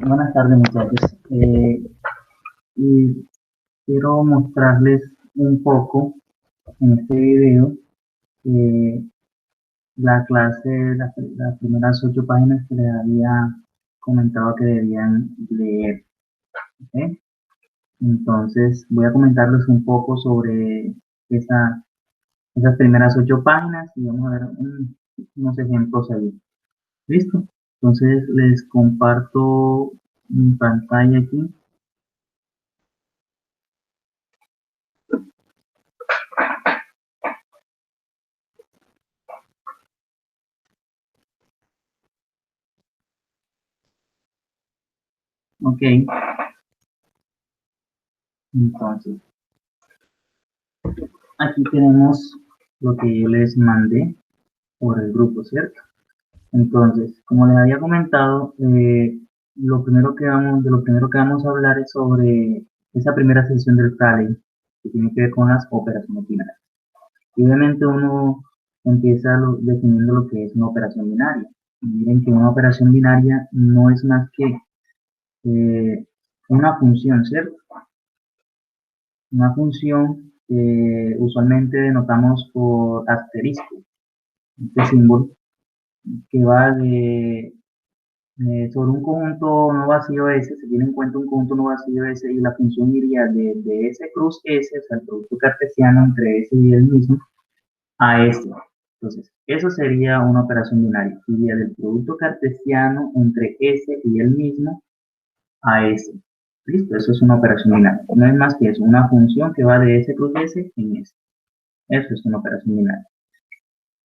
Buenas tardes, muchachos. Y quiero mostrarles un poco en este video eh, la clase, las primeras 8 páginas que les había comentado que debían leer. ¿Ok? Entonces, voy a comentarles un poco sobre esas primeras 8 páginas y vamos a ver unos ejemplos ahí. ¿Listo? Entonces, les comparto mi pantalla aquí. Ok, entonces. Aquí tenemos lo que yo les mandé por el grupo, ¿cierto? Entonces, como les había comentado, de lo primero que vamos a hablar es sobre esa primera sección del Talley, que tiene que ver con las operaciones binarias. Y obviamente uno empieza definiendo lo que es una operación binaria. Y miren que una operación binaria no es más que una función, ¿cierto? Una función que usualmente denotamos por asterisco. Este símbolo que va sobre un conjunto no vacío S, se tiene en cuenta un conjunto no vacío S y la función iría de S cruz S, o sea, el producto cartesiano entre S y el mismo, a S. Entonces, eso sería una operación binaria. Iría del producto cartesiano entre S y el mismo a S. Listo, eso es una operación binaria. No es más que eso, una función que va de S cruz S en S. Eso es una operación binaria.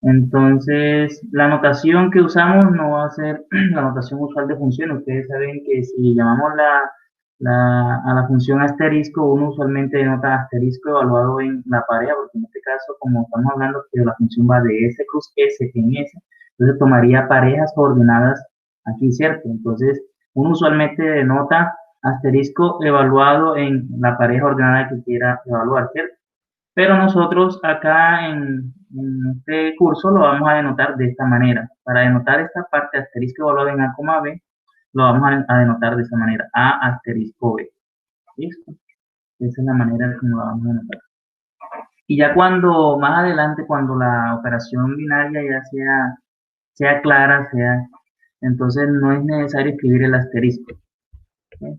Entonces, la notación que usamos no va a ser la notación usual de función. Ustedes saben que si llamamos a la función asterisco, uno usualmente denota asterisco evaluado en la pareja, porque en este caso, como estamos hablando que la función va de S cruz S en S, entonces tomaría parejas coordenadas aquí, ¿cierto? Entonces, uno usualmente denota asterisco evaluado en la pareja ordenada que quiera evaluar, ¿cierto? Pero nosotros acá en este curso lo vamos a denotar de esta manera. Para denotar esta parte asterisco evaluado en A, B, lo vamos a denotar de esta manera. A asterisco B. ¿Listo? Esa es la manera como lo vamos a denotar. Y ya cuando, más adelante, cuando la operación binaria ya sea clara, entonces no es necesario escribir el asterisco. ¿Sí?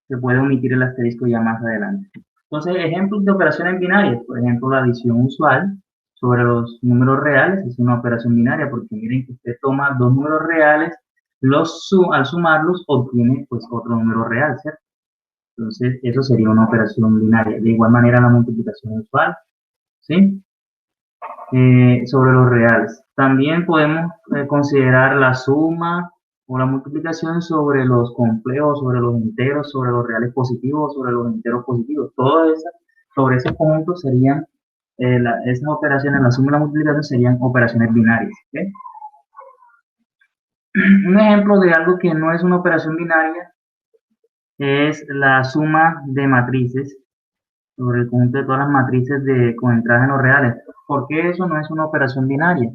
Se puede omitir el asterisco ya más adelante. Entonces, ejemplos de operaciones binarias, por ejemplo, la adición usual sobre los números reales es una operación binaria, porque miren que usted toma dos números reales, al sumarlos obtiene pues otro número real, ¿cierto? Entonces, eso sería una operación binaria. De igual manera, la multiplicación usual, ¿sí? Sobre los reales. También podemos considerar la suma o la multiplicación sobre los complejos, sobre los enteros, sobre los reales positivos, sobre los enteros positivos. Sobre esos conjuntos serían, esas operaciones, la suma y la multiplicación serían operaciones binarias. ¿Okay? Un ejemplo de algo que no es una operación binaria es la suma de matrices sobre el conjunto de todas las matrices con entradas en los reales. ¿Por qué eso no es una operación binaria?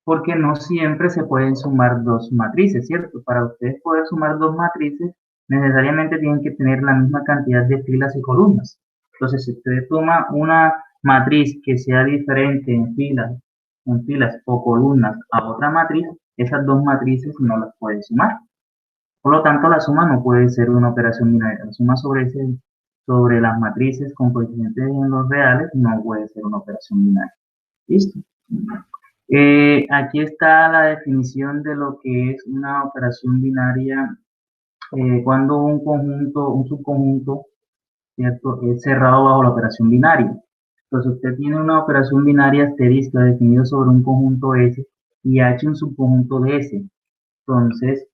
Porque no siempre se pueden sumar dos matrices, ¿cierto? Para ustedes poder sumar dos matrices, necesariamente tienen que tener la misma cantidad de filas y columnas. Entonces, si usted toma una matriz que sea diferente en filas o columnas a otra matriz, esas dos matrices no las puede sumar. Por lo tanto, la suma no puede ser una operación binaria. La suma sobre las matrices con coeficientes en los reales no puede ser una operación binaria. ¿Listo? Aquí está la definición de lo que es una operación binaria cuando un subconjunto, ¿cierto?, es cerrado bajo la operación binaria. Entonces usted tiene una operación binaria asterisca definida sobre un conjunto S y H un subconjunto de S. Entonces,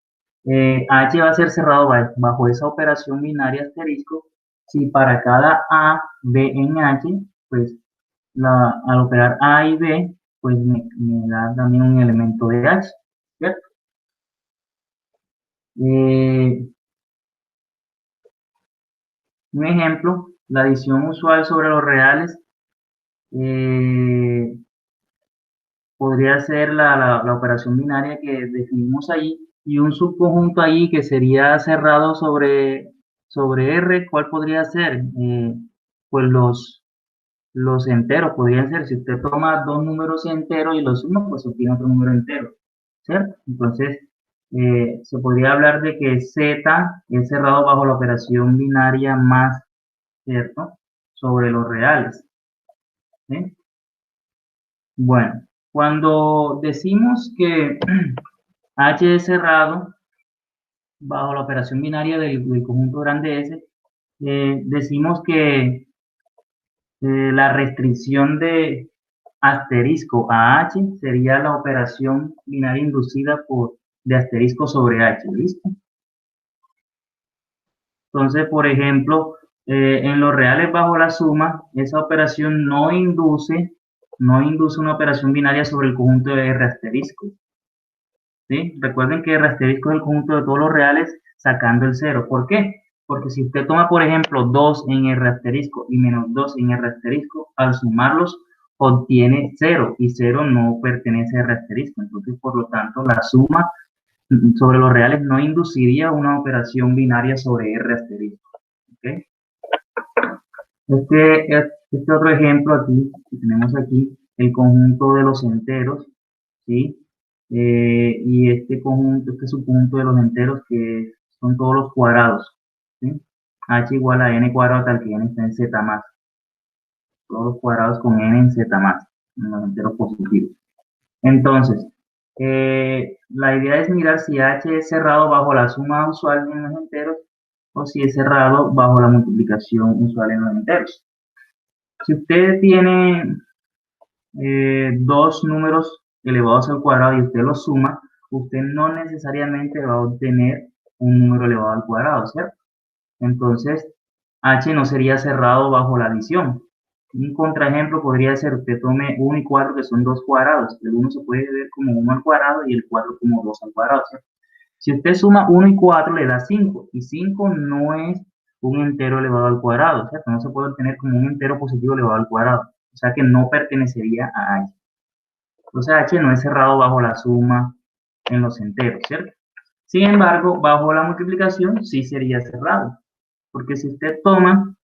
H va a ser cerrado bajo esa operación binaria asterisco si para cada A, B en H, pues al operar A y B, pues me da también un elemento de H, ¿cierto? Eh, un ejemplo, la adición usual sobre los reales podría ser la operación binaria que definimos ahí, Y un subconjunto ahí que sería cerrado sobre R, ¿cuál podría ser? Pues los enteros podrían ser, si usted toma dos números enteros y los suma, pues obtiene otro número entero, ¿cierto? Entonces, se podría hablar de que Z es cerrado bajo la operación binaria más, ¿cierto? Sobre los reales, ¿sí? Bueno, cuando decimos que H es cerrado bajo la operación binaria del conjunto grande S, decimos que la restricción de asterisco a H sería la operación binaria inducida de asterisco sobre H, ¿listo? Entonces, por ejemplo, en los reales bajo la suma, esa operación no induce una operación binaria sobre el conjunto de R asterisco, ¿sí? Recuerden que R asterisco es el conjunto de todos los reales sacando el cero. ¿Por qué? Porque si usted toma, por ejemplo, 2 en R asterisco y menos 2 en R asterisco, al sumarlos obtiene cero y cero no pertenece a R asterisco. Entonces, por lo tanto, la suma sobre los reales no induciría una operación binaria sobre R asterisco. ¿Ok? Este otro ejemplo aquí, que tenemos aquí, el conjunto de los enteros, ¿sí? Y este subconjunto de los enteros que son todos los cuadrados, ¿sí? H igual a n cuadrado tal que n está en z más, todos los cuadrados con n en z más, en los enteros positivos. Entonces, la idea es mirar si H es cerrado bajo la suma usual en los enteros o si es cerrado bajo la multiplicación usual en los enteros. Si usted tiene dos números elevados al cuadrado y usted los suma, usted no necesariamente va a obtener un número elevado al cuadrado, ¿cierto? Entonces, H no sería cerrado bajo la adición. Un contraejemplo podría ser, usted tome 1 y 4, que son dos cuadrados. El 1 se puede ver como 1 al cuadrado y el 4 como 2 al cuadrado, ¿cierto? Si usted suma 1 y 4, le da 5. Y 5 no es un entero elevado al cuadrado, ¿cierto? No se puede obtener como un entero positivo elevado al cuadrado. O sea que no pertenecería a H. Entonces H no es cerrado bajo la suma en los enteros, ¿cierto? Sin embargo, bajo la multiplicación sí sería cerrado. Porque si usted toma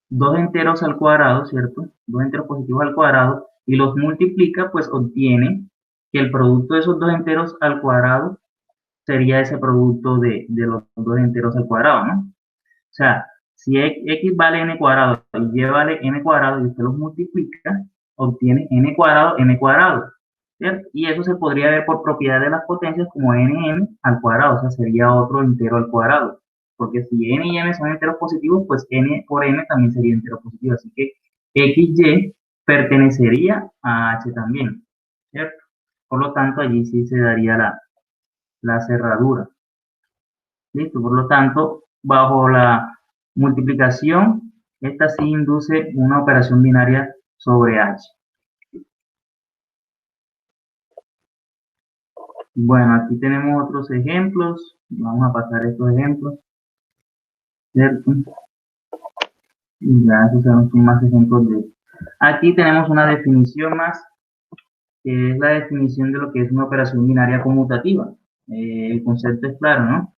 dos enteros al cuadrado, ¿cierto? Dos enteros positivos al cuadrado y los multiplica, pues obtiene que el producto de esos dos enteros al cuadrado sería ese producto de los dos enteros al cuadrado, ¿no? O sea, si x vale n cuadrado y y vale n cuadrado y usted los multiplica, obtiene n cuadrado, m cuadrado, ¿cierto? Y eso se podría ver por propiedad de las potencias como nm al cuadrado, o sea, sería otro entero al cuadrado. Porque si n y m son enteros positivos, pues n por m también sería entero positivo. Así que xy pertenecería a h también, ¿cierto? Por lo tanto, allí sí se daría la cerradura. ¿Listo? Por lo tanto, bajo la multiplicación, esta sí induce una operación binaria sobre H. Bueno, aquí tenemos otros ejemplos. Vamos a pasar estos ejemplos, ¿cierto? Y ya esos son más ejemplos de... Aquí tenemos una definición más, que es la definición de lo que es una operación binaria conmutativa. El concepto es claro, ¿no?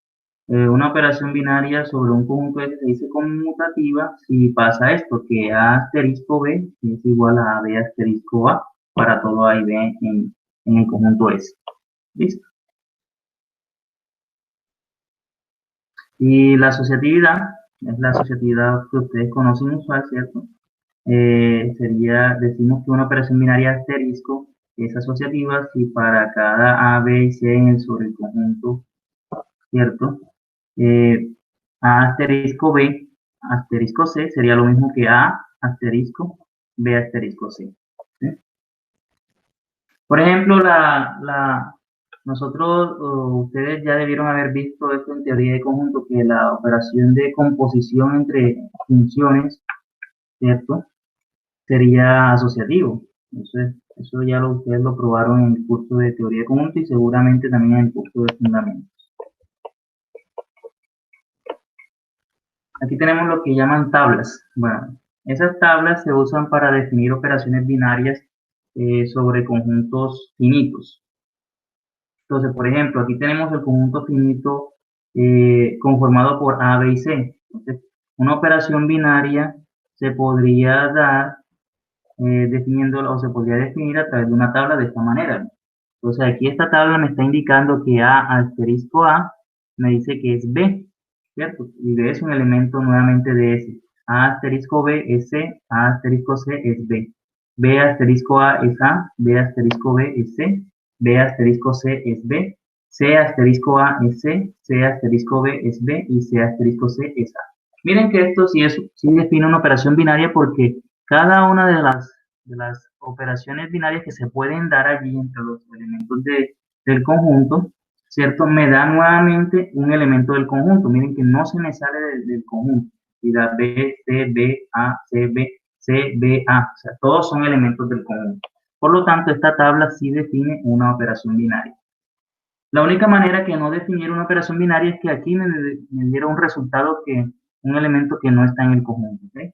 Una operación binaria sobre un conjunto S se dice conmutativa si pasa esto, que A asterisco B es igual a B asterisco A para todo A y B en el conjunto S. ¿Listo? Y la asociatividad es la asociatividad que ustedes conocen usual, ¿cierto? Decimos que una operación binaria asterisco es asociativa si para cada A, B y C sobre el conjunto, ¿cierto? Eh, A asterisco B asterisco C sería lo mismo que A asterisco B asterisco C. ¿Sí? Por ejemplo, nosotros, ustedes ya debieron haber visto esto en teoría de conjunto, que la operación de composición entre funciones, ¿cierto? Sería asociativo. Eso ya ustedes lo probaron en el curso de teoría de conjunto y seguramente también en el curso de fundamentos. Aquí tenemos lo que llaman tablas. Bueno, esas tablas se usan para definir operaciones binarias sobre conjuntos finitos. Entonces, por ejemplo, aquí tenemos el conjunto finito conformado por A, B y C. Entonces, una operación binaria se podría dar definiéndolo, o se podría definir a través de una tabla de esta manera. Entonces, aquí esta tabla me está indicando que A asterisco A me dice que es B, ¿cierto? Y B es un elemento nuevamente de S. A asterisco B es C, A asterisco C es B. B asterisco A es A, B asterisco B es C, B asterisco C es B, C asterisco A es C, C asterisco B es B y C asterisco C es A. Miren que esto sí define una operación binaria porque cada una de las operaciones binarias que se pueden dar allí entre los elementos del conjunto, ¿cierto? Me da nuevamente un elemento del conjunto. Miren que no se me sale del conjunto. Y da B, C, B, A, C, B, C, B, A. O sea, todos son elementos del conjunto. Por lo tanto, esta tabla sí define una operación binaria. La única manera que no definiera una operación binaria es que aquí me diera un resultado un elemento que no está en el conjunto. ¿Okay?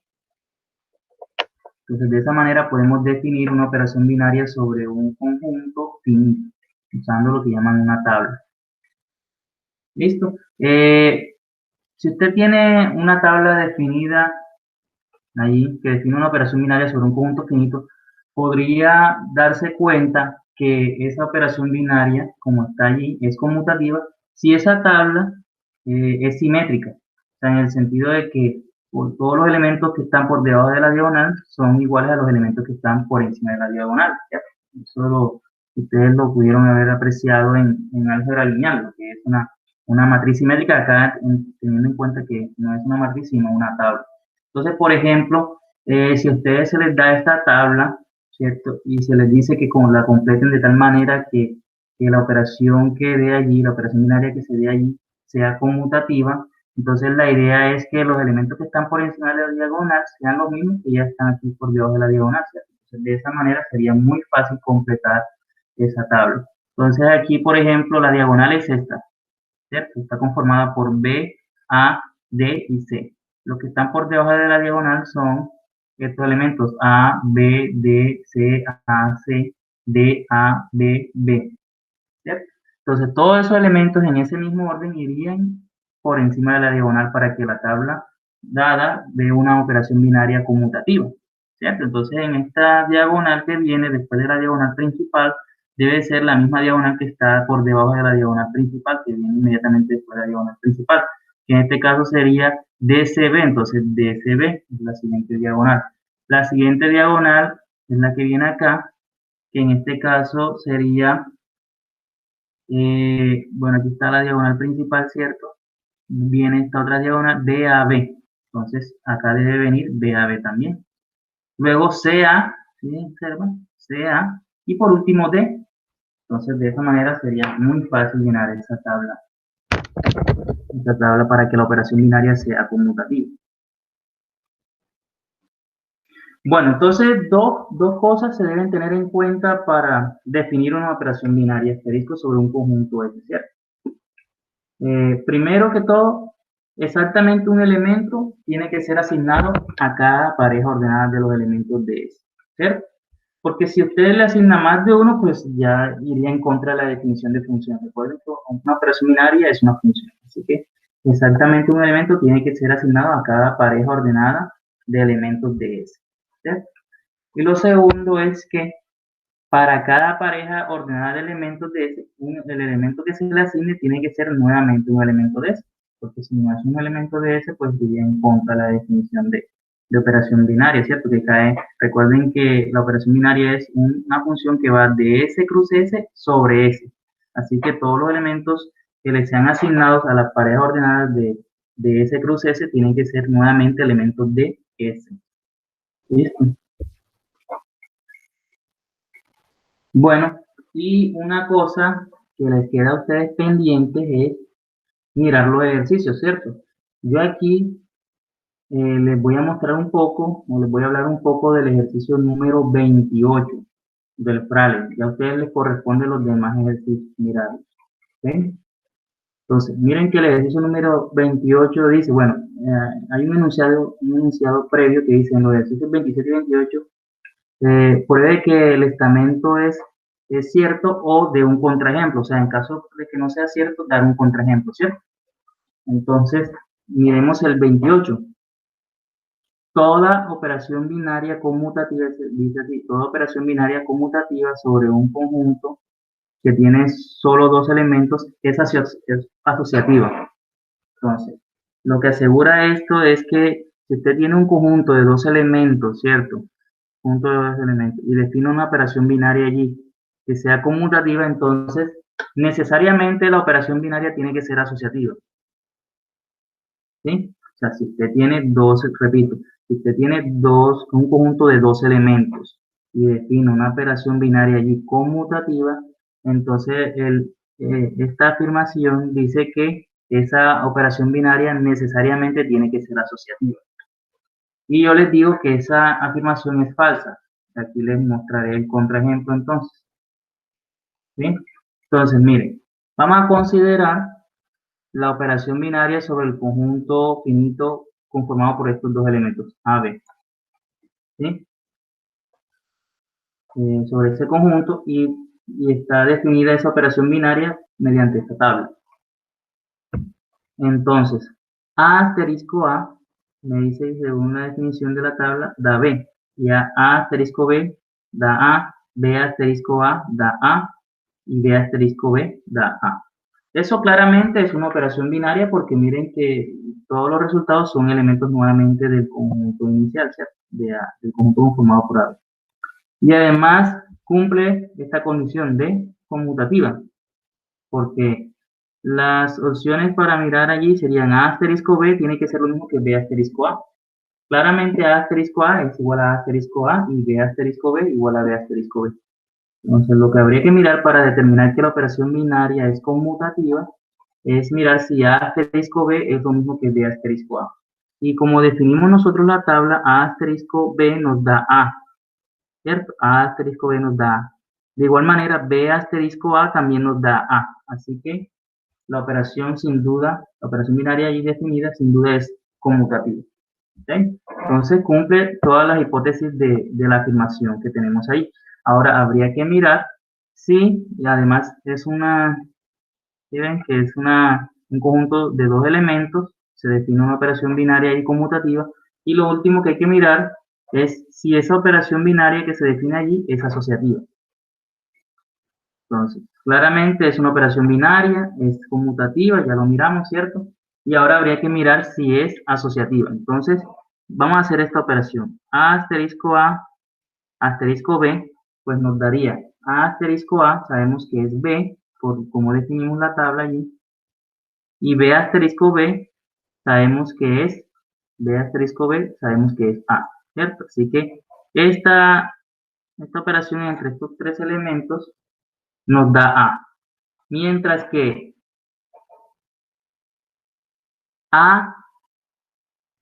Entonces, de esa manera podemos definir una operación binaria sobre un conjunto finito, usando lo que llaman una tabla. ¿Listo? Si usted tiene una tabla definida allí, que define una operación binaria sobre un conjunto finito, podría darse cuenta que esa operación binaria, como está allí, es conmutativa si esa tabla es simétrica. O sea, en el sentido de que todos los elementos que están por debajo de la diagonal son iguales a los elementos que están por encima de la diagonal. ¿Ya? Eso ustedes lo pudieron haber apreciado en álgebra lineal, lo que es una matriz simétrica, acá teniendo en cuenta que no es una matriz, sino una tabla. Entonces, por ejemplo, si a ustedes se les da esta tabla, ¿cierto? Y se les dice que la completen de tal manera que la operación que dé allí, la operación binaria que se dé allí, sea conmutativa, entonces la idea es que los elementos que están por encima de la diagonal sean los mismos que ya están aquí por debajo de la diagonal, ¿cierto? Entonces, de esa manera sería muy fácil completar esa tabla. Entonces, aquí, por ejemplo, la diagonal es esta, ¿cierto? Está conformada por B, A, D y C. Los que están por debajo de la diagonal son estos elementos A, B, D, C, A, C, D, A, B, B. ¿Cierto? Entonces, todos esos elementos en ese mismo orden irían por encima de la diagonal para que la tabla dada dé una operación binaria conmutativa. ¿Cierto? Entonces, en esta diagonal que viene después de la diagonal principal, debe ser la misma diagonal que está por debajo de la diagonal principal, que viene inmediatamente después de la diagonal principal, que en este caso sería DCB. Entonces, DCB es la siguiente diagonal. La siguiente diagonal es la que viene acá, que en este caso sería bueno, aquí está la diagonal principal, ¿cierto? Viene esta otra diagonal, DAB. Entonces, acá debe venir DAB también. Luego CA, ¿sí? Observan, CA. Y por último D. Entonces, de esa manera sería muy fácil llenar esa tabla para que la operación binaria sea conmutativa. Bueno, entonces dos cosas se deben tener en cuenta para definir una operación binaria asterisco sobre un conjunto F, ¿cierto? Primero que todo, exactamente un elemento tiene que ser asignado a cada pareja ordenada de los elementos de S, ¿cierto? Porque si usted le asigna más de uno, pues ya iría en contra de la definición de función. Recuerden que una operación binaria es una función. Así que exactamente un elemento tiene que ser asignado a cada pareja ordenada de elementos de S, ¿cierto? Y lo segundo es que para cada pareja ordenada de elementos de S, el elemento que se le asigne tiene que ser nuevamente un elemento de S, porque si no es un elemento de S, pues iría en contra de la definición de operación binaria, ¿cierto? Que cae, recuerden que la operación binaria es una función que va de S cruz S sobre S. Así que todos los elementos que le sean asignados a las parejas ordenadas de S cruz S tienen que ser nuevamente elementos de S. ¿Listo? Bueno, y una cosa que les queda a ustedes pendientes es mirar los ejercicios, ¿cierto? Yo aquí les voy a mostrar un poco, o les voy a hablar un poco del ejercicio número 28 del Fralen. Ya a ustedes les corresponde los demás ejercicios, mirarlos. ¿Ok? Entonces, miren que el ejercicio número 28 dice, bueno, hay un enunciado previo que dice en los ejercicios 27 y 28, pruebe que el estamento es es cierto o de un contraejemplo. O sea, en caso de que no sea cierto, dar un contraejemplo, ¿cierto? Entonces, miremos el 28. Toda operación binaria conmutativa, dice así, toda operación binaria conmutativa sobre un conjunto que tiene solo dos elementos es asociativa. Entonces, lo que asegura esto es que si usted tiene un conjunto de dos elementos, ¿cierto? Conjunto de dos elementos, y define una operación binaria allí que sea conmutativa, entonces necesariamente la operación binaria tiene que ser asociativa. ¿Sí? O sea, si usted tiene dos, repito, si usted tiene un conjunto de dos elementos y define una operación binaria allí conmutativa, entonces esta afirmación dice que esa operación binaria necesariamente tiene que ser asociativa. Y yo les digo que esa afirmación es falsa. Aquí les mostraré el contraejemplo entonces. ¿Sí? Entonces, miren, vamos a considerar la operación binaria sobre el conjunto finito conformado por estos dos elementos, A, B. ¿Sí? Sobre ese conjunto y está definida esa operación binaria mediante esta tabla. Entonces, A asterisco A me dice, según la definición de la tabla, da B. Y A asterisco B da A, B asterisco A da A y B asterisco B da A. Eso claramente es una operación binaria porque miren que todos los resultados son elementos nuevamente del conjunto inicial, ¿cierto? Del conjunto conformado por A. Y además cumple esta condición de conmutativa, porque las opciones para mirar allí serían A asterisco B tiene que ser lo mismo que B asterisco A. Claramente A asterisco A es igual a asterisco A y B asterisco B igual a B asterisco B. Entonces, lo que habría que mirar para determinar que la operación binaria es conmutativa es mirar si A asterisco B es lo mismo que B asterisco A. Y como definimos nosotros la tabla, A asterisco B nos da A, ¿cierto? A asterisco B nos da A. De igual manera, B asterisco A también nos da A. Así que la operación sin duda, la operación binaria ahí definida sin duda es conmutativa. ¿Okay? Entonces cumple todas las hipótesis de la afirmación que tenemos ahí. Ahora habría que mirar si, y además es miren que es un conjunto de dos elementos, se define una operación binaria y conmutativa, y lo último que hay que mirar es si esa operación binaria que se define allí es asociativa. Entonces, claramente es una operación binaria, es conmutativa, ya lo miramos, ¿cierto? Y ahora habría que mirar si es asociativa. Entonces, vamos a hacer esta operación. A asterisco B, pues nos daría A asterisco A, sabemos que es B, por como definimos la tabla allí, y B asterisco B, sabemos que es B asterisco B, sabemos que es A, ¿cierto? Así que esta operación entre estos tres elementos nos da A. Mientras que A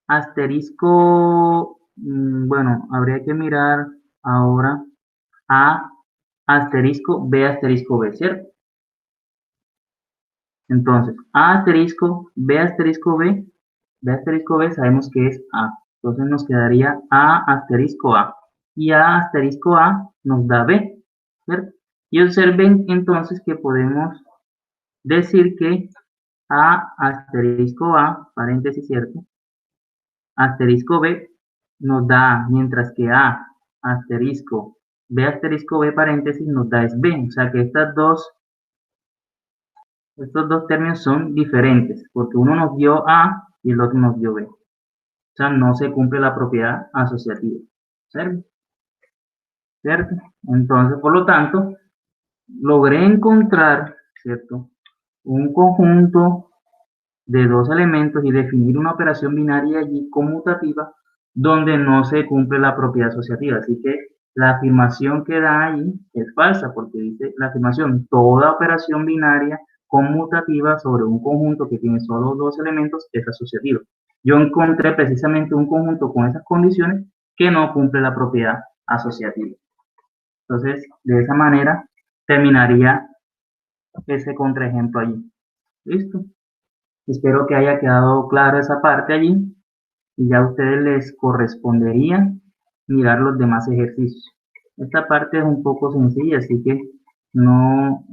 asterisco, bueno, habría que mirar ahora A asterisco B, ¿cierto? Entonces, A asterisco B asterisco B sabemos que es A. Entonces nos quedaría A asterisco A. Y A asterisco A nos da B, ¿cierto? Y observen entonces que podemos decir que A asterisco A, paréntesis, ¿cierto? Asterisco B nos da A, mientras que A asterisco B paréntesis nos da es B. O sea que estos dos términos son diferentes, porque uno nos dio A y el otro nos dio B. O sea, no se cumple la propiedad asociativa. ¿Cierto? ¿Cierto? Entonces, por lo tanto, logré encontrar, ¿cierto? Un conjunto de dos elementos y definir una operación binaria allí conmutativa donde no se cumple la propiedad asociativa. Así que la afirmación que da ahí es falsa porque dice la afirmación, toda operación binaria conmutativa sobre un conjunto que tiene solo dos elementos es asociativa. Yo encontré precisamente un conjunto con esas condiciones que no cumple la propiedad asociativa. Entonces, de esa manera terminaría ese contraejemplo allí. ¿Listo? Espero que haya quedado claro esa parte allí y ya a ustedes les correspondería mirar los demás ejercicios. Esta parte es un poco sencilla, así que no,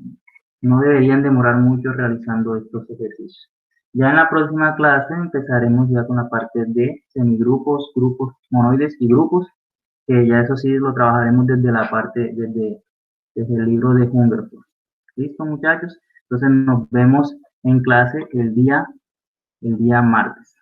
no deberían demorar mucho realizando estos ejercicios. Ya en la próxima clase empezaremos ya con la parte de semigrupos, grupos monoides y grupos, que ya eso sí lo trabajaremos desde la parte, desde el libro de Hungerford. ¿Listo, muchachos? Entonces nos vemos en clase el día martes.